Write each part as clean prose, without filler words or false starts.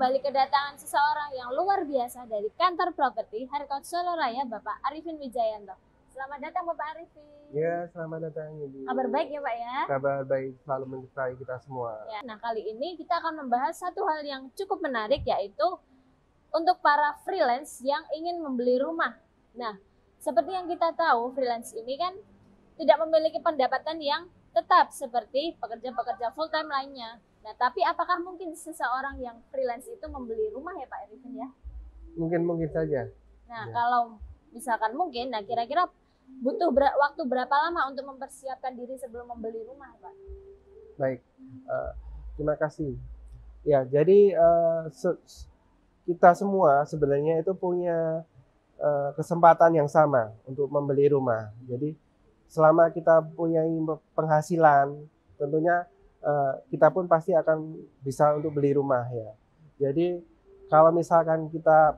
kembali kedatangan seseorang yang luar biasa dari kantor properti Harkot Solo Raya, Bapak Arifin Wijayanto. Selamat datang Bapak Arifin. Ya, selamat datang Ibu. Kabar baik ya Pak ya? Kabar baik selalu menyertai kita semua. Ya, nah kali ini kita akan membahas satu hal yang cukup menarik, yaitu untuk para freelance yang ingin membeli rumah. Nah, seperti yang kita tahu, freelance ini kan tidak memiliki pendapatan yang tetap seperti pekerja-pekerja full time lainnya. Nah, tapi apakah mungkin seseorang yang freelance itu membeli rumah ya Pak Arifin ya? Mungkin saja. Nah, Ya. kalau misalkan mungkin, nah kira-kira butuh waktu berapa lama untuk mempersiapkan diri sebelum membeli rumah, Pak? Baik, terima kasih. Ya, jadi kita semua sebenarnya itu punya kesempatan yang sama untuk membeli rumah. Jadi selama kita punya penghasilan, tentunya kita pun pasti akan bisa untuk beli rumah ya. Jadi kalau misalkan kita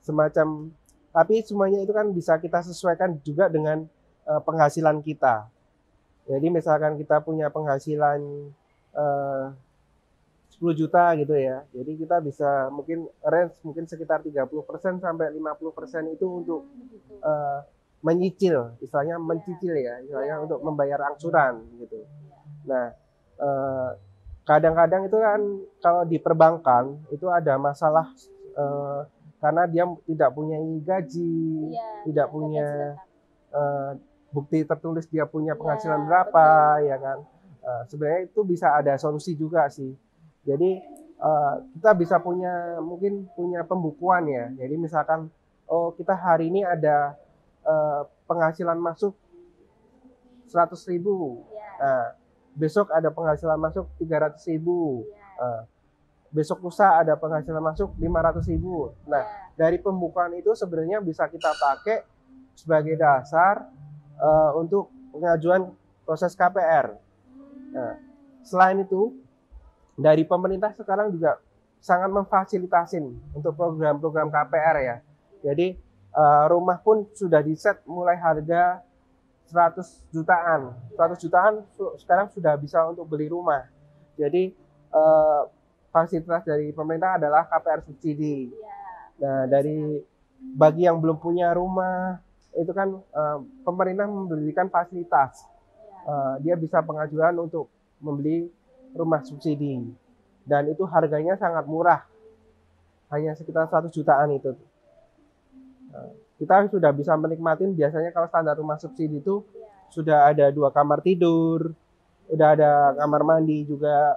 semacam, tapi semuanya itu kan bisa kita sesuaikan juga dengan penghasilan kita. Jadi misalkan kita punya penghasilan 10 juta gitu ya. Jadi kita bisa mungkin range mungkin sekitar 30% sampai 50% itu untuk menyicil, istilahnya mencicil ya, istilahnya untuk membayar angsuran gitu. Nah, kadang-kadang itu kan kalau di perbankan itu ada masalah karena dia tidak punya gaji, tidak punya bukti tertulis dia punya penghasilan berapa, ya kan. Sebenarnya itu bisa ada solusi juga sih. Jadi kita bisa mungkin punya pembukuan ya. Jadi misalkan, oh kita hari ini ada penghasilan masuk 100.000. Nah, besok ada penghasilan masuk 300.000. Besok lusa ada penghasilan masuk 500.000. Nah, dari pembukaan itu sebenarnya bisa kita pakai sebagai dasar untuk pengajuan proses KPR. Nah, selain itu, dari pemerintah sekarang juga sangat memfasilitasin untuk program-program KPR ya. Jadi rumah pun sudah diset mulai harga 100 jutaan. 100 jutaan sekarang sudah bisa untuk beli rumah. Jadi fasilitas dari pemerintah adalah KPR subsidi. Nah, bagi yang belum punya rumah, itu kan pemerintah memberikan fasilitas. Dia bisa pengajuan untuk membeli rumah subsidi. Dan itu harganya sangat murah. Hanya sekitar 100 jutaan itu. Kita sudah bisa menikmati, biasanya kalau standar rumah subsidi itu sudah ada 2 kamar tidur, udah ada kamar mandi juga.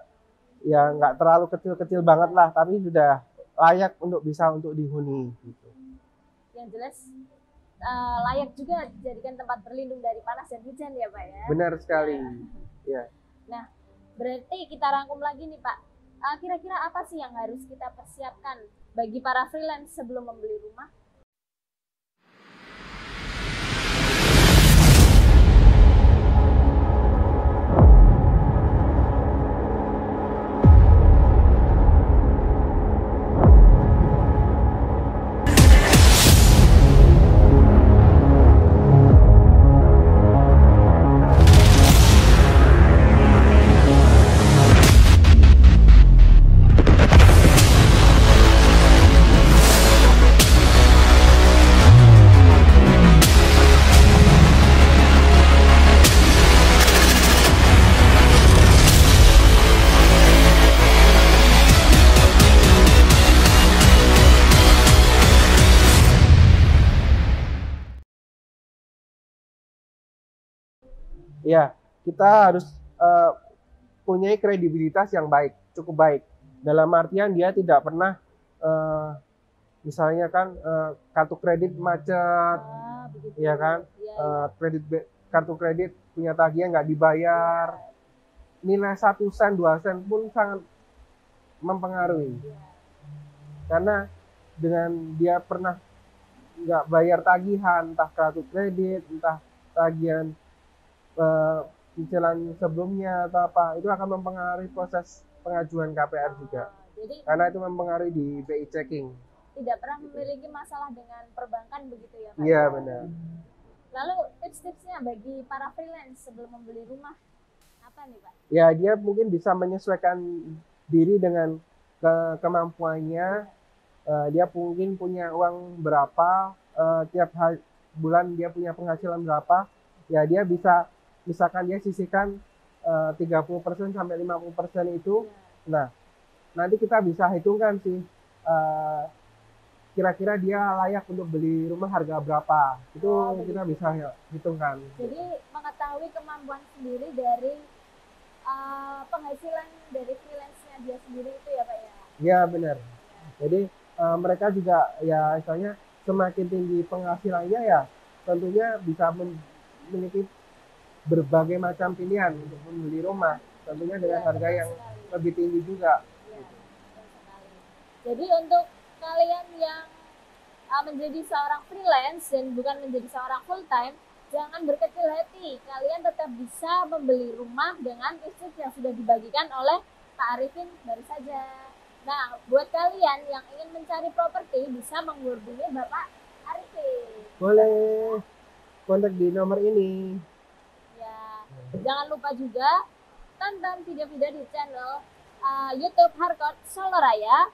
Ya nggak terlalu kecil-kecil banget lah, tapi sudah layak untuk dihuni gitu. Yang jelas layak juga dijadikan tempat berlindung dari panas dan hujan ya Pak ya. Benar sekali. Ya. Nah, berarti kita rangkum lagi nih Pak. Kira-kira apa sih yang harus kita persiapkan bagi para freelance sebelum membeli rumah? Ya, kita harus punya kredibilitas yang baik, cukup baik. Dalam artian dia tidak pernah, misalnya kan kartu kredit macet, ya kan, kartu kredit punya tagihan nggak dibayar, nilai 1 sen, 2 sen pun sangat mempengaruhi. Karena dengan dia pernah nggak bayar tagihan, entah kartu kredit, entah tagihan cicilan sebelumnya atau apa, itu akan mempengaruhi proses pengajuan KPR juga. Jadi, karena itu mempengaruhi di BI checking. Tidak pernah memiliki masalah dengan perbankan begitu ya Pak? Iya benar. Lalu tips-tipsnya bagi para freelance sebelum membeli rumah apa nih Pak? Ya, dia mungkin bisa menyesuaikan diri dengan kemampuannya, dia mungkin punya uang berapa, tiap bulan dia punya penghasilan berapa, ya dia bisa, misalkan dia sisihkan 30% sampai 50% itu. Nah, nanti kita bisa hitungkan sih, kira-kira dia layak untuk beli rumah harga berapa. Itu kita bisa hitungkan. Jadi mengetahui kemampuan sendiri dari penghasilan dari freelance-nya dia sendiri itu ya Pak ya? Iya benar. Jadi mereka juga ya misalnya semakin tinggi penghasilannya ya tentunya bisa memiliki berbagai macam pilihan untuk membeli rumah, tentunya dengan harga yang lebih tinggi juga. Jadi untuk kalian yang menjadi seorang freelance dan bukan menjadi seorang full time, jangan berkecil hati. Kalian tetap bisa membeli rumah dengan tips yang sudah dibagikan oleh Pak Arifin baru saja. Nah, buat kalian yang ingin mencari properti bisa menghubungi Bapak Arifin. Boleh kontak di nomor ini. Ya, jangan lupa juga tonton video-video di channel YouTube Harcourt Solo Raya.